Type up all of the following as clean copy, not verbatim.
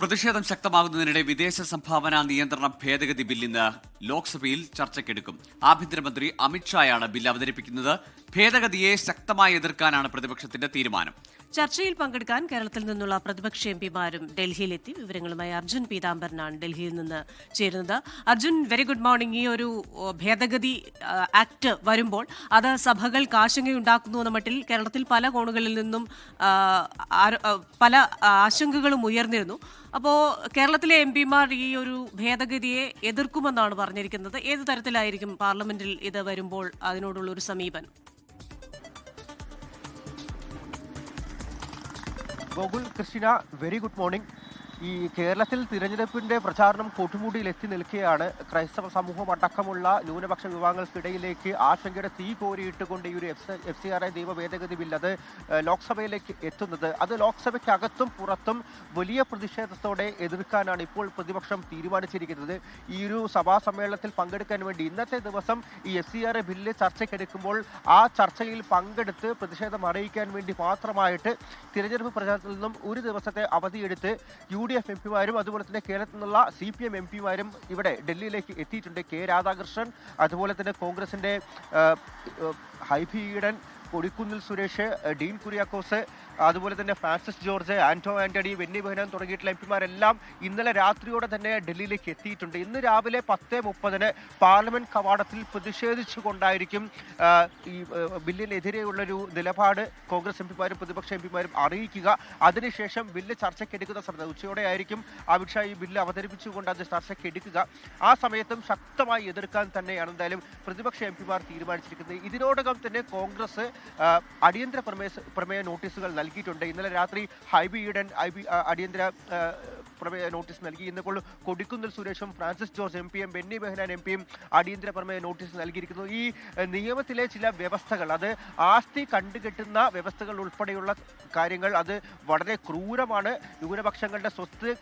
പ്രതിഷേധം ശക്തമാകുന്നതിനിടെ വിദേശ സംഭാവന നിയന്ത്രണ ഭേദഗതി ബിൽ ഇന്ന് ലോക്സഭയിൽ ചർച്ചയ്ക്കെടുക്കും. ആഭ്യന്തരമന്ത്രി അമിത്ഷായാണ് ബിൽ അവതരിപ്പിക്കുന്നത്. ഭേദഗതിയെ ശക്തമായി എതിർക്കാനാണ് പ്രതിപക്ഷത്തിന്റെ തീരുമാനം. ചർച്ചയിൽ പങ്കെടുക്കാൻ കേരളത്തിൽ നിന്നുള്ള പ്രതിപക്ഷ എംപിമാരും ഡൽഹിയിലെത്തി. വിവരങ്ങളുമായി അർജുൻ പീതാംബരനാണ് ഡൽഹിയിൽ നിന്ന് ചേരുന്നത്. Arjun, very good morning. ഈ ഒരു ഭേദഗതി ആക്ട് വരുമ്പോൾ അത് സഭകൾക്ക് ആശങ്കയുണ്ടാക്കുന്നു എന്ന മട്ടിൽ കേരളത്തിൽ പല കോണുകളിൽ നിന്നും പല ആശങ്കകളും ഉയർന്നിരുന്നു. അപ്പോൾ കേരളത്തിലെ എംപിമാർ ഈ ഒരു ഭേദഗതിയെ എതിർക്കുമെന്നാണ് പറഞ്ഞിരിക്കുന്നത്. ഏത് തരത്തിലായിരിക്കും പാർലമെന്റിൽ ഇത് വരുമ്പോൾ അതിനോടുള്ള ഒരു സമീപനം? Gokul, Krishna, very good morning. ഈ കേരളത്തിൽ തിരഞ്ഞെടുപ്പിന്റെ പ്രചാരണം കൊടുമുടിയിൽ എത്തി നിൽക്കുകയാണ്. ക്രൈസ്തവ സമൂഹം അടക്കമുള്ള ന്യൂനപക്ഷ വിഭാഗങ്ങൾക്കിടയിലേക്ക് ആശങ്കയുടെ തീ കോരിയിട്ടുകൊണ്ട് ഈ ഒരു FCRA നിയമ ഭേദഗതി ബിൽ അത് ലോക്സഭയിലേക്ക് എത്തുന്നത്. അത് ലോക്സഭയ്ക്കകത്തും പുറത്തും വലിയ പ്രതിഷേധത്തോടെ എതിർക്കാനാണ് ഇപ്പോൾ പ്രതിപക്ഷം തീരുമാനിച്ചിരിക്കുന്നത്. ഈ ഒരു സഭാ സമ്മേളനത്തിൽ പങ്കെടുക്കാൻ വേണ്ടി ഇന്നത്തെ ദിവസം ഈ FCRA ബില്ല് ചർച്ചയ്ക്കെടുക്കുമ്പോൾ ആ ചർച്ചയിൽ പങ്കെടുത്ത് പ്രതിഷേധം അറിയിക്കാൻ വേണ്ടി മാത്രമായിട്ട് തിരഞ്ഞെടുപ്പ് പ്രചാരണത്തിൽ നിന്നും ഒരു ദിവസത്തെ അവധിയെടുത്ത് UDF എംപിമാരും അതുപോലെ തന്നെ കേരളത്തിൽ നിന്നുള്ള CPM എംപിമാരും ഇവിടെ ഡൽഹിയിലേക്ക് എത്തിയിട്ടുണ്ട്. കെ രാധാകൃഷ്ണൻ, അതുപോലെ തന്നെ കോൺഗ്രസിന്റെ ഹൈബി ഈഡൻ, കൊടിക്കുന്നിൽ സുരേഷ്, ഡീൻ കുര്യാക്കോസ്, അതുപോലെ തന്നെ ഫ്രാൻസിസ് ജോർജ്, ആന്റോ ആന്റണി, വെന്നി ബെഹനാൻ തുടങ്ങിയിട്ടുള്ള എംപിമാരെല്ലാം ഇന്നലെ രാത്രിയോടെ തന്നെ ഡൽഹിയിലേക്ക് എത്തിയിട്ടുണ്ട്. ഇന്ന് രാവിലെ 10:30 പാർലമെന്റ് കവാടത്തിൽ പ്രതിഷേധിച്ചുകൊണ്ടായിരിക്കും ഈ ബില്ലിനെതിരെയുള്ളൊരു നിലപാട് കോൺഗ്രസ് എംപിമാരും പ്രതിപക്ഷ എംപിമാരും അറിയിക്കുക. അതിനുശേഷം ബില്ല് ചർച്ചയ്ക്കെടുക്കുന്ന സമയത്ത് ഉച്ചയോടെ ആയിരിക്കും അമിത്ഷാ ഈ ബില്ല് അവതരിപ്പിച്ചുകൊണ്ട് അത് ചർച്ചയ്ക്കെടുക്കുക. ആ സമയത്തും ശക്തമായി എതിർക്കാൻ തന്നെയാണ് എന്തായാലും പ്രതിപക്ഷ എംപിമാർ തീരുമാനിച്ചിരിക്കുന്നത്. ഇതിനോടകം തന്നെ കോൺഗ്രസ് അടിയന്തര പ്രമേയ നോട്ടീസുകൾ നൽകിയിട്ടുണ്ട്. ഇന്നലെ രാത്രി ഹൈബി ഈഡൻ അടിയന്തര പ്രമേയ നോട്ടീസ് നൽകി. ഇന്നിപ്പോൾ കൊടിക്കുന്നിൽ സുരേഷും ഫ്രാൻസിസ് ജോർജ് എംപിയും ബെന്നി ബെഹനാൻ എംപിയും അടിയന്തര പ്രമേയ നോട്ടീസ് നൽകിയിരിക്കുന്നു. ഈ നിയമത്തിലെ ചില വ്യവസ്ഥകൾ, അത് ആസ്തി കണ്ടുകെട്ടുന്ന വ്യവസ്ഥകൾ ഉൾപ്പെടെയുള്ള കാര്യങ്ങൾ, അത് വളരെ ക്രൂരമാണ്. ന്യൂനപക്ഷങ്ങളുടെ സ്വത്ത്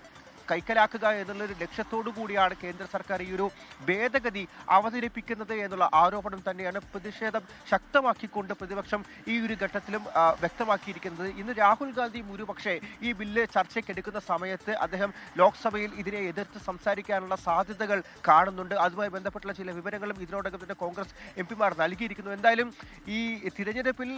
കൈക്കലാക്കുക എന്നുള്ളൊരു ലക്ഷ്യത്തോടു കൂടിയാണ് കേന്ദ്ര സർക്കാർ ഈ ഒരു ഭേദഗതി അവതരിപ്പിക്കുന്നത് എന്നുള്ള ആരോപണം തന്നെയാണ് പ്രതിഷേധം ശക്തമാക്കിക്കൊണ്ട് പ്രതിപക്ഷം ഈ ഒരു ഘട്ടത്തിലും വ്യക്തമാക്കിയിരിക്കുന്നത്. ഇന്ന് രാഹുൽ ഗാന്ധി ഒരുപക്ഷെ ഈ ബില്ല് ചർച്ചയ്ക്കെടുക്കുന്ന സമയത്ത് അദ്ദേഹം ലോക്സഭയിൽ ഇതിനെ എതിർത്ത് സംസാരിക്കാനുള്ള സാധ്യതകൾ കാണുന്നുണ്ട്. അതുമായി ബന്ധപ്പെട്ടുള്ള ചില വിവരങ്ങളും ഇതിനോടകം തന്നെ കോൺഗ്രസ് എംപിമാർ നൽകിയിരിക്കുന്നു. എന്തായാലും ഈ തിരഞ്ഞെടുപ്പിൽ,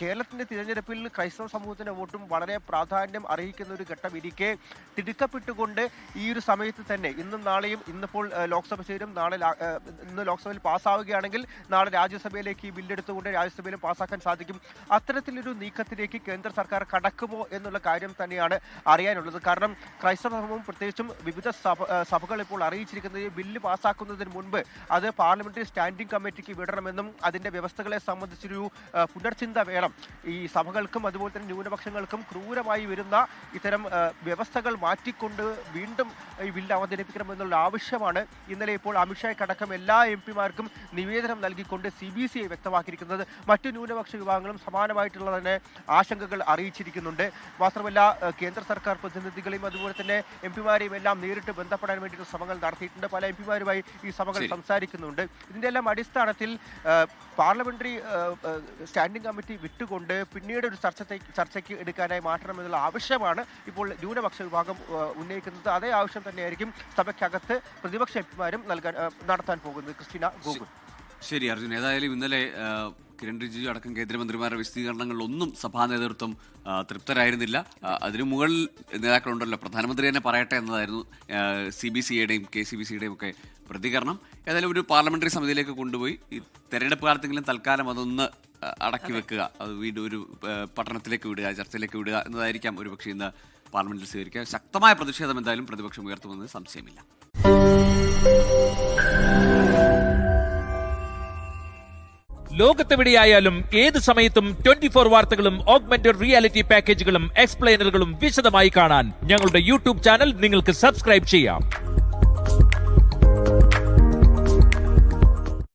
കേരളത്തിന്റെ തിരഞ്ഞെടുപ്പിൽ ക്രൈസ്തവ സമൂഹത്തിന്റെ വോട്ടും വളരെ പ്രാധാന്യം അർഹിക്കുന്ന ഒരു ഘട്ടം ഇരിക്കെ തിടുക്കപ്പെട്ടുകൊണ്ട് ഈ ഒരു സമയത്ത് തന്നെ ഇന്നും നാളെയും, ഇന്നിപ്പോൾ ലോക്സഭ ചേരും, ഇന്ന് ലോക്സഭയിൽ പാസ്സാവുകയാണെങ്കിൽ നാളെ രാജ്യസഭയിലേക്ക് ഈ ബില്ലെടുത്തുകൊണ്ട് രാജ്യസഭയിലും പാസ്സാക്കാൻ സാധിക്കും. അത്തരത്തിലൊരു നീക്കത്തിലേക്ക് കേന്ദ്ര സർക്കാർ കടക്കുമോ എന്നുള്ള കാര്യം തന്നെയാണ് അറിയാനുള്ളത്. കാരണം ക്രൈസ്തവ സമൂഹം പ്രത്യേകിച്ചും വിവിധ സഭകൾ ഇപ്പോൾ അറിയിച്ചിരിക്കുന്നത് ഈ ബില്ല് പാസ്സാക്കുന്നതിന് മുൻപ് അത് പാർലമെന്ററി സ്റ്റാൻഡിംഗ് കമ്മിറ്റിക്ക് വിടണമെന്നും അതിന്റെ വ്യവസ്ഥകളെ സംബന്ധിച്ചൊരു പുനർചിന്ത വേണം. ഈ സഭകൾക്കും അതുപോലെ തന്നെ ന്യൂനപക്ഷങ്ങൾക്കും ക്രൂരമായി വരുന്ന ഇത്തരം വ്യവസ്ഥകൾ മാറ്റിക്കൊണ്ട് വീണ്ടും ഈ ബില്ല് അവതരിപ്പിക്കണമെന്നുള്ള ആവശ്യമാണ് ഇന്നലെ ഇപ്പോൾ അമിത്ഷായ്ക്കടക്കം എല്ലാ എംപിമാർക്കും നിവേദനം നൽകിക്കൊണ്ട് CBCI വ്യക്തമാക്കിയിരിക്കുന്നത്. മറ്റു ന്യൂനപക്ഷ വിഭാഗങ്ങളും സമാനമായിട്ടുള്ള തന്നെ ആശങ്കകൾ അറിയിച്ചിരിക്കുന്നുണ്ട്. മാത്രമല്ല കേന്ദ്ര സർക്കാർ പ്രതിനിധികളെയും അതുപോലെ തന്നെ എംപിമാരെയും എല്ലാം നേരിട്ട് ബന്ധപ്പെടാൻ വേണ്ടിയിട്ട് ശ്രമങ്ങൾ നടത്തിയിട്ടുണ്ട്. പല എംപിമാരുമായി ഈ സഭകൾ സംസാരിക്കുന്നുണ്ട്. ഇതിന്റെ എല്ലാം അടിസ്ഥാനത്തിൽ പാർലമെന്ററി സ്റ്റാൻഡിംഗ് കമ്മിറ്റി വിട്ടുകൊണ്ട് പിന്നീട് ഒരു ചർച്ചയ്ക്ക് എടുക്കാനായി മാറ്റണമെന്നുള്ള ആവശ്യമാണ് ഇപ്പോൾ ന്യൂനപക്ഷ വിഭാഗം ഉന്നയിക്കുന്നത്. അതേ ആവശ്യം തന്നെയായിരിക്കും സഭയ്ക്കകത്ത് പ്രതിപക്ഷ എംപിമാരും നടത്താൻ പോകുന്നത്. ക്രിസ്റ്റീന, ഗോകുൽ. ശരി അർജുൻ, ഏതായാലും ഇന്നലെ കിരൺ റിജിജു അടക്കം കേന്ദ്രമന്ത്രിമാരുടെ വിശദീകരണങ്ങളിലൊന്നും സഭാ നേതൃത്വം തൃപ്തരായിരുന്നില്ല. അതിനു മുകളിൽ നേതാക്കളുണ്ടല്ലോ, പ്രധാനമന്ത്രി തന്നെ പറയട്ടെ എന്നതായിരുന്നു CBCയുടെയും KCBCയുടെയും ഒക്കെ പ്രതികരണം. ഏതായാലും ഒരു പാർലമെന്ററി സമിതിയിലേക്ക് കൊണ്ടുപോയി ഈ തെരഞ്ഞെടുപ്പ് കാലത്തെങ്കിലും തൽക്കാലം അതൊന്ന് അടക്കി വെക്കുക, അത് വീണ്ടും ഒരു പഠനത്തിലേക്ക് വിടുക, ചർച്ചയിലേക്ക് വിടുക എന്നതായിരിക്കാം ഒരുപക്ഷെ ഇന്ന് പാർലമെന്റിൽ സ്വീകരിക്കുക. ശക്തമായ പ്രതിഷേധം എന്തായാലും പ്രതിപക്ഷം ഉയർത്തുമെന്ന് സംശയമില്ല. ലോകത്തെവിടെയായാലും ഏത് സമയത്തും 24 വാർത്തകളും ഓഗ്മെന്റഡ് റിയാലിറ്റി പാക്കേജുകളും എക്സ്പ്ലെയിനറുകളും വിശദമായി കാണാൻ ഞങ്ങളുടെ YouTube ചാനൽ നിങ്ങൾക്ക് സബ്സ്ക്രൈബ് ചെയ്യാം.